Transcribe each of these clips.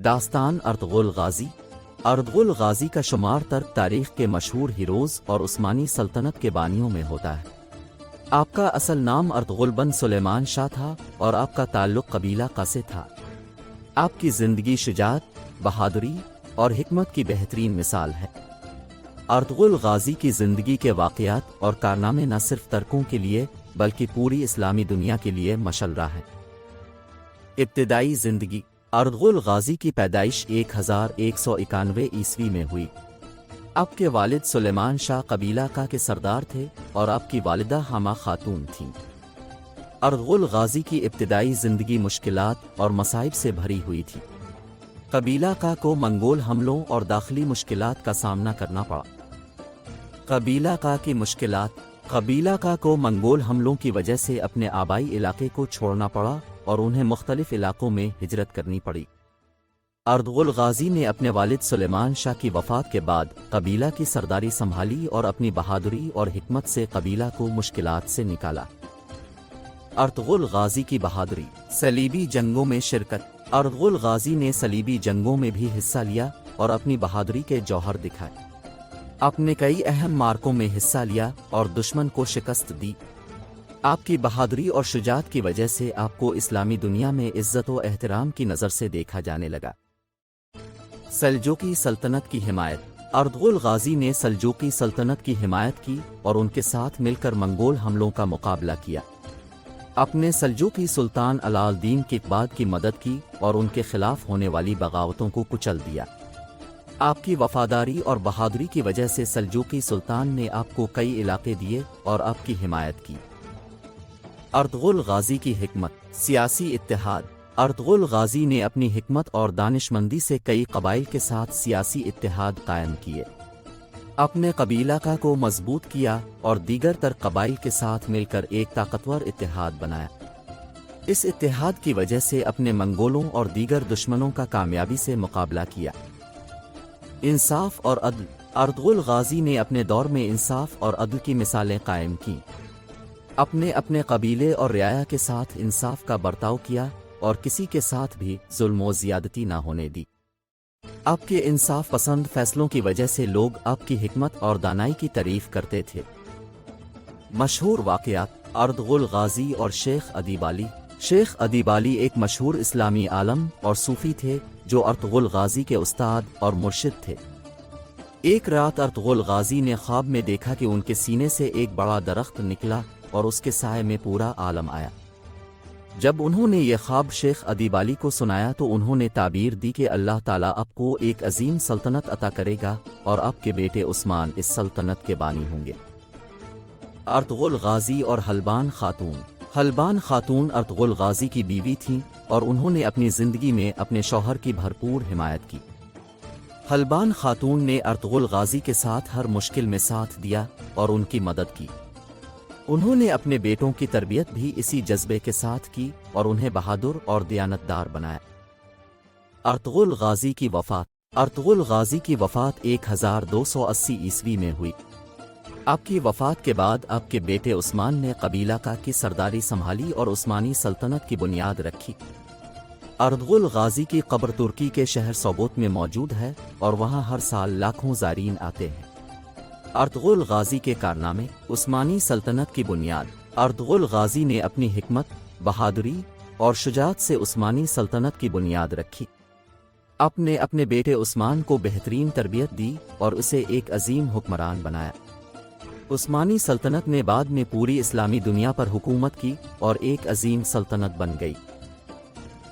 داستان Ertugrul Ghazi. Ertugrul Ghazi کا شمار ترک تاریخ کے مشہور ہیروز اور عثمانی سلطنت کے بانیوں میں ہوتا ہے۔ آپ کا اصل نام ارطغرل بن سلیمان شاہ تھا اور آپ کا تعلق قبیلہ قا سے تھا۔ آپ کی زندگی شجاعت، بہادری اور حکمت کی بہترین مثال ہے۔ ارطغرل غازی کی زندگی کے واقعات اور کارنامے نہ صرف ترکوں کے لیے بلکہ پوری اسلامی دنیا کے لیے مشعل راہ ہے۔ ابتدائی زندگی۔ ارطغرل غازی کی پیدائش 1191 عیسوی میں ہوئی۔ آپ کے والد سلیمان شاہ قبیلہ کا کے سردار تھے اور آپ کی والدہ حما خاتون تھیں۔ ارطغرل غازی کی ابتدائی زندگی مشکلات اور مصائب سے بھری ہوئی تھی۔ قبیلہ کا کو منگول حملوں اور داخلی مشکلات کا سامنا کرنا پڑا۔ قبیلہ کا کی مشکلات۔ قبیلہ کا کو منگول حملوں کی وجہ سے اپنے آبائی علاقے کو چھوڑنا پڑا اور انہیں مختلف علاقوں میں ہجرت کرنی پڑی۔ ارطغرل غازی نے اپنے والد سلیمان شاہ کی وفات کے بعد قبیلہ کی سرداری سنبھالی اور اپنی بہادری اور حکمت سے قبیلہ کو مشکلات سے نکالا۔ ارطغرل غازی کی بہادری۔ صلیبی جنگوں میں شرکت۔ ارطغرل غازی نے صلیبی جنگوں میں بھی حصہ لیا اور اپنی بہادری کے جوہر دکھائے۔ آپ نے کئی اہم معرکوں میں حصہ لیا اور دشمن کو شکست دی۔ آپ کی بہادری اور شجاعت کی وجہ سے آپ کو اسلامی دنیا میں عزت و احترام کی نظر سے دیکھا جانے لگا۔ سلجوقی سلطنت کی حمایت۔ ارطغرل غازی نے سلجوقی سلطنت کی حمایت کی اور ان کے ساتھ مل کر منگول حملوں کا مقابلہ کیا۔ آپ نے سلجوقی سلطان علاء الدین قیقباد کی مدد کی اور ان کے خلاف ہونے والی بغاوتوں کو کچل دیا۔ آپ کی وفاداری اور بہادری کی وجہ سے سلجوقی سلطان نے آپ کو کئی علاقے دیے اور آپ کی حمایت کی۔ ارطغرل غازی کی حکمت۔ سیاسی اتحاد۔ ارطغرل غازی نے اپنی حکمت اور دانش مندی سے کئی قبائل کے ساتھ سیاسی اتحاد قائم کیے۔ اپنے قبیلہ کا کو مضبوط کیا اور دیگر تر قبائل کے ساتھ مل کر ایک طاقتور اتحاد بنایا۔ اس اتحاد کی وجہ سے اپنے منگولوں اور دیگر دشمنوں کا کامیابی سے مقابلہ کیا۔ انصاف اور عدل۔ ارطغرل غازی نے اپنے دور میں انصاف اور عدل کی مثالیں قائم کیں۔ اپنے قبیلے اور رعایا کے ساتھ انصاف کا برتاؤ کیا اور کسی کے ساتھ بھی ظلم و زیادتی نہ ہونے دی۔ آپ کے انصاف پسند فیصلوں کی وجہ سے لوگ آپ کی حکمت اور دانائی کی تعریف کرتے تھے۔ مشہور واقعات۔ ارطغرل غازی اور شیخ ادیب علی۔ شیخ ادیب علی ایک مشہور اسلامی عالم اور صوفی تھے جو ارطغرل غازی کے استاد اور مرشد تھے۔ ایک رات ارطغرل غازی نے خواب میں دیکھا کہ ان کے سینے سے ایک بڑا درخت نکلا اور اس کے سائے میں پورا عالم آیا۔ جب انہوں نے یہ خواب شیخ ادیب علی کو سنایا تو انہوں نے تعبیر دی کہ اللہ تعالیٰ آپ کو ایک عظیم سلطنت عطا کرے گا اور آپ کے بیٹے عثمان اس سلطنت کے بانی ہوں گے۔ ارطغرل غازی اور حلبان خاتون۔ حلبان خاتون ارطغرل غازی کی بیوی تھیں اور انہوں نے اپنی زندگی میں اپنے شوہر کی بھرپور حمایت کی۔ حلبان خاتون نے ارطغرل غازی کے ساتھ ہر مشکل میں ساتھ دیا اور ان کی مدد کی۔ انہوں نے اپنے بیٹوں کی تربیت بھی اسی جذبے کے ساتھ کی اور انہیں بہادر اور دیانتدار بنایا۔ ارطغرل غازی کی وفات۔ ارطغرل غازی کی وفات 1280 عیسوی میں ہوئی۔ آپ کی وفات کے بعد آپ کے بیٹے عثمان نے قبیلہ کا کی سرداری سنبھالی اور عثمانی سلطنت کی بنیاد رکھی۔ ارطغرل غازی کی قبر ترکی کے شہر سوگوت میں موجود ہے اور وہاں ہر سال لاکھوں زائرین آتے ہیں۔ ارطغرل غازی کے کارنامے۔ عثمانی سلطنت کی بنیاد۔ ارطغرل غازی نے اپنی حکمت، بہادری اور شجاعت سے عثمانی سلطنت کی بنیاد رکھی۔ آپ نے اپنے بیٹے عثمان کو بہترین تربیت دی اور اسے ایک عظیم حکمران بنایا۔ عثمانی سلطنت نے بعد میں پوری اسلامی دنیا پر حکومت کی اور ایک عظیم سلطنت بن گئی۔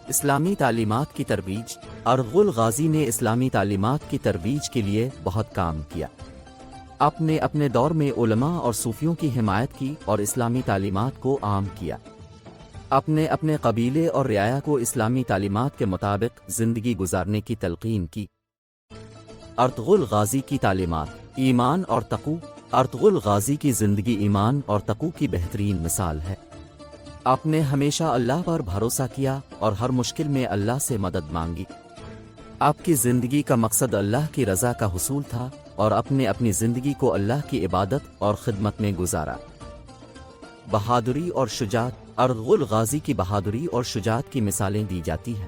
اسلامی تعلیمات کی ترویج۔ ارطغرل غازی نے اسلامی تعلیمات کی ترویج کے لیے بہت کام کیا۔ آپ نے اپنے دور میں علماء اور صوفیوں کی حمایت کی اور اسلامی تعلیمات کو عام کیا۔ آپ نے اپنے قبیلے اور رعایا کو اسلامی تعلیمات کے مطابق زندگی گزارنے کی تلقین کی۔ ارطغرل غازی کی تعلیمات۔ ایمان اور تقوی۔ ارطغرل غازی کی زندگی ایمان اور تقوی کی بہترین مثال ہے۔ آپ نے ہمیشہ اللہ پر بھروسہ کیا اور ہر مشکل میں اللہ سے مدد مانگی۔ آپ کی زندگی کا مقصد اللہ کی رضا کا حصول تھا اور آپ نے اپنی زندگی کو اللہ کی عبادت اور خدمت میں گزارا۔ بہادری اور شجاعت۔ ارطغرل غازی کی بہادری اور شجاعت کی مثالیں دی جاتی ہیں۔